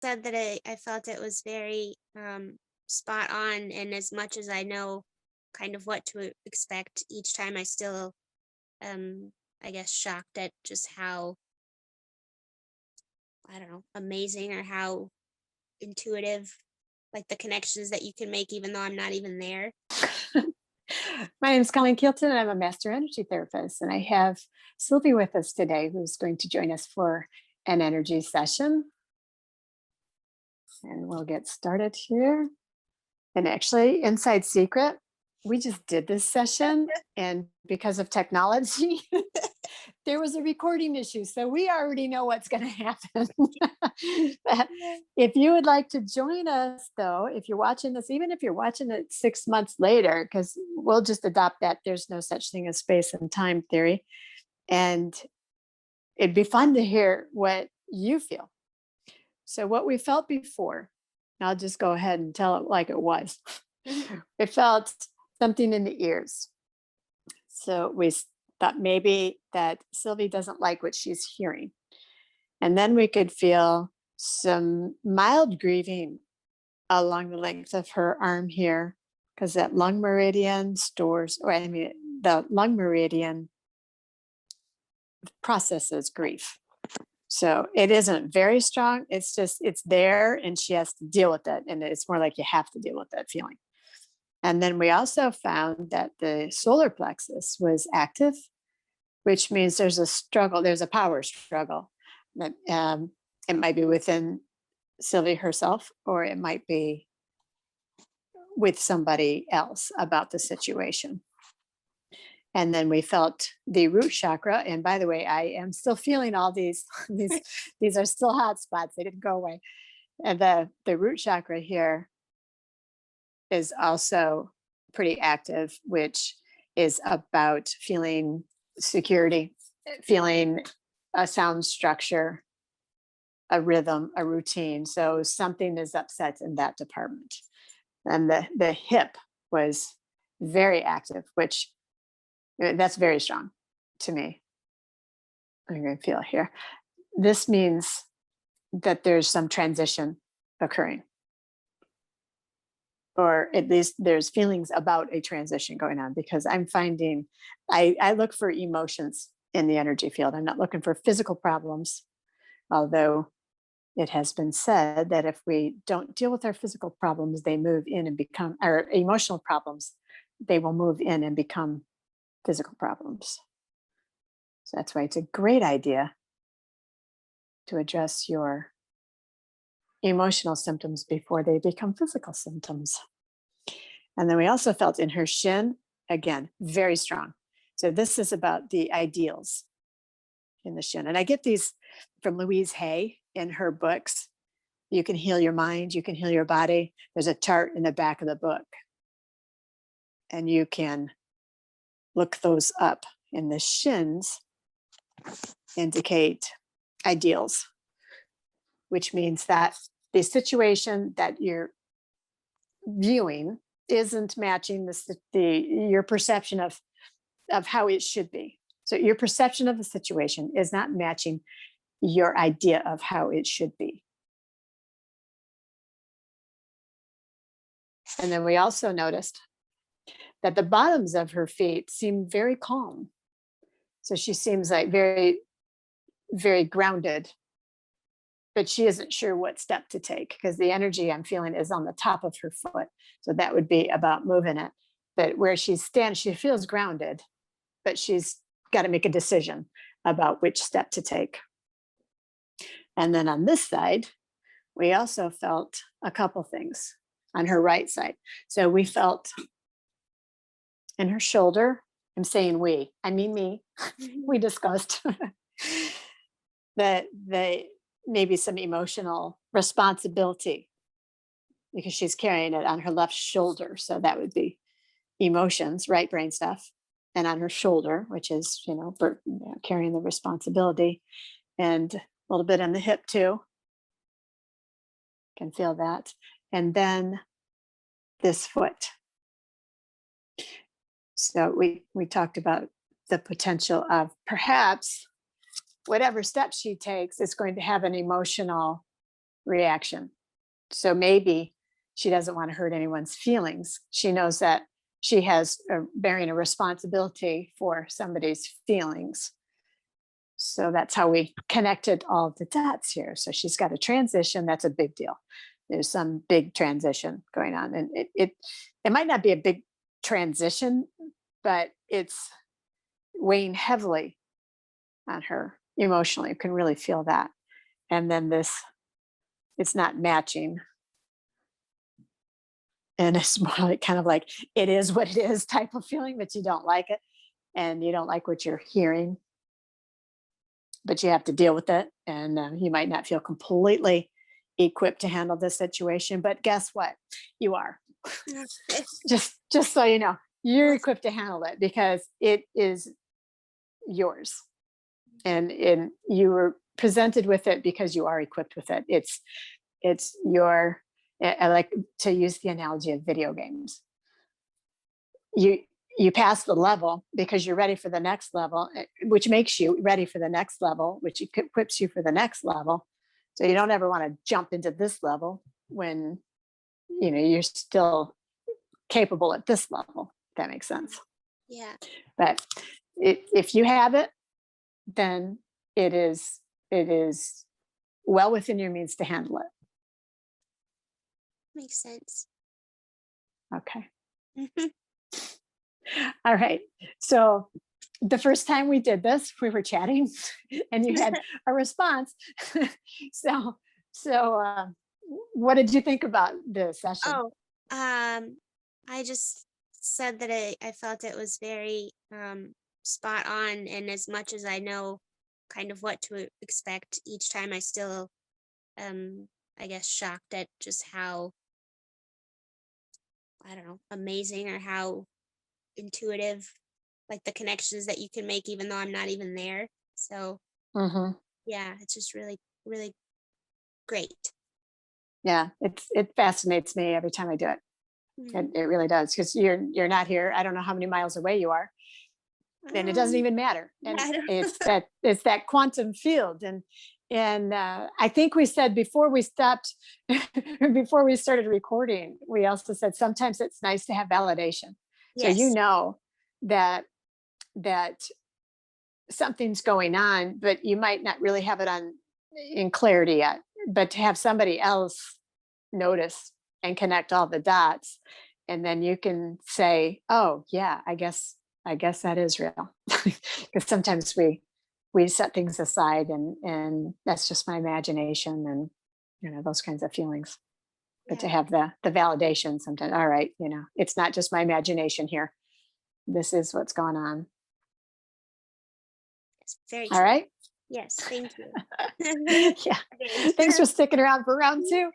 said that I felt it was very spot on, and as much as I know kind of what to expect each time, I still I guess shocked at just how, I don't know, amazing or how intuitive, like the connections that you can make even though I'm not even there. My name is Colleen Keelton, and I'm a master energy therapist. And I have Sylvie with us today, who's going to join us for an energy session. And we'll get started here. And actually, inside secret, we just did this session, and because of technology, there was a recording issue. So we already know what's going to happen. If you would like to join us, though, if you're watching this, even if you're watching it 6 months later, because we'll just adopt that there's no such thing as space and time theory. And it'd be fun to hear what you feel. So, what we felt before, I'll just go ahead and tell it like it was. It felt something in the ears. So we thought maybe that Sylvie doesn't like what she's hearing. And then we could feel some mild grieving along the length of her arm here, because that lung meridian stores, or I mean, the lung meridian processes grief. So it isn't very strong. It's just, it's there and she has to deal with it. And it's more like you have to deal with that feeling. And then we also found that the solar plexus was active, which means there's a struggle, there's a power struggle that it might be within Sylvie herself, or it might be with somebody else about the situation. And then we felt the root chakra. And by the way, I am still feeling all these, these are still hot spots. They didn't go away. And the root chakra here is also pretty active, which is about feeling security, feeling a sound structure, a rhythm, a routine. So something is upset in that department. And the hip was very active, which that's very strong to me. I'm going to feel here. This means that there's some transition occurring, or at least there's feelings about a transition going on, because I'm finding I look for emotions in the energy field. I'm not looking for physical problems, although it has been said that if we don't deal with our physical problems, they move in and become our emotional problems. They will move in and become physical problems. So that's why it's a great idea to address your emotional symptoms before they become physical symptoms. And then we also felt in her shin, again, very strong. So this is about the ideals in the shin. And I get these from Louise Hay in her books. You can heal your mind, you can heal your body. There's a chart in the back of the book. And you can look those up. And the shins indicate ideals, which means that the situation that you're viewing isn't matching your perception of how it should be. So your perception of the situation is not matching your idea of how it should be. And then we also noticed that the bottoms of her feet seem very calm. So she seems like very, very grounded, but she isn't sure what step to take, because the energy I'm feeling is on the top of her foot. So that would be about moving it. But where she stands, she feels grounded, but she's got to make a decision about which step to take. And then on this side, we also felt a couple things on her right side. So we felt in her shoulder, I'm saying we, I mean me, we discussed that maybe some emotional responsibility, because she's carrying it on her left shoulder. So that would be emotions, right brain stuff, and on her shoulder, which is, carrying the responsibility, and a little bit on the hip too. Can feel that. And then this foot. So we talked about the potential of perhaps whatever step she takes is going to have an emotional reaction. So maybe she doesn't want to hurt anyone's feelings. She knows that she has bearing a responsibility for somebody's feelings. So that's how we connected all of the dots here. So she's got a transition. That's a big deal. There's some big transition going on, and it might not be a big transition, but it's weighing heavily on her emotionally. You can really feel that. And then this, it's not matching, and it's more like kind of like it is what it is type of feeling, but you don't like it, and you don't like what you're hearing, but you have to deal with it, and you might not feel completely equipped to handle this situation, but guess what, you are. Just so you know, you're equipped to handle it because it is yours, and you were presented with it because you are equipped with it. It's your, I like to use the analogy of video games. You pass the level because you're ready for the next level, which makes you ready for the next level, which equips you for the next level. So you don't ever want to jump into this level when you're still capable at this level. If that makes sense. Yeah, But if you have it, then it is well within your means to handle it. makes sense. Okay. Mhm. All right. So the first time we did this, we were chatting and you had a response. so so what did you think about the session? Oh, I just said that I felt it was very spot on, and as much as I know kind of what to expect each time, I still I guess shocked at just how, I don't know, amazing or how intuitive, like the connections that you can make even though I'm not even there. So Hmm. yeah, it's just really, really great. Yeah, it fascinates me every time I do it. Mhm. It really does, because you're not here. I don't know how many miles away you are, and it doesn't Um, even matter. And I don't. it's that quantum field. And I think we said before we stopped, before we started recording, we also said sometimes it's nice to have validation. So Yes. that that something's going on, but you might not really have it on in clarity yet. But to have somebody else notice and connect all the dots, and then you can say, oh yeah, I guess that is real. Because sometimes we set things aside, and that's just my imagination, and those kinds of feelings. But to Yeah. have the validation sometimes, all right, it's not just my imagination here, this is what's going on. It's very All true. right. Yes. Thank you. Yeah, Thanks. thanks for sticking around for round two.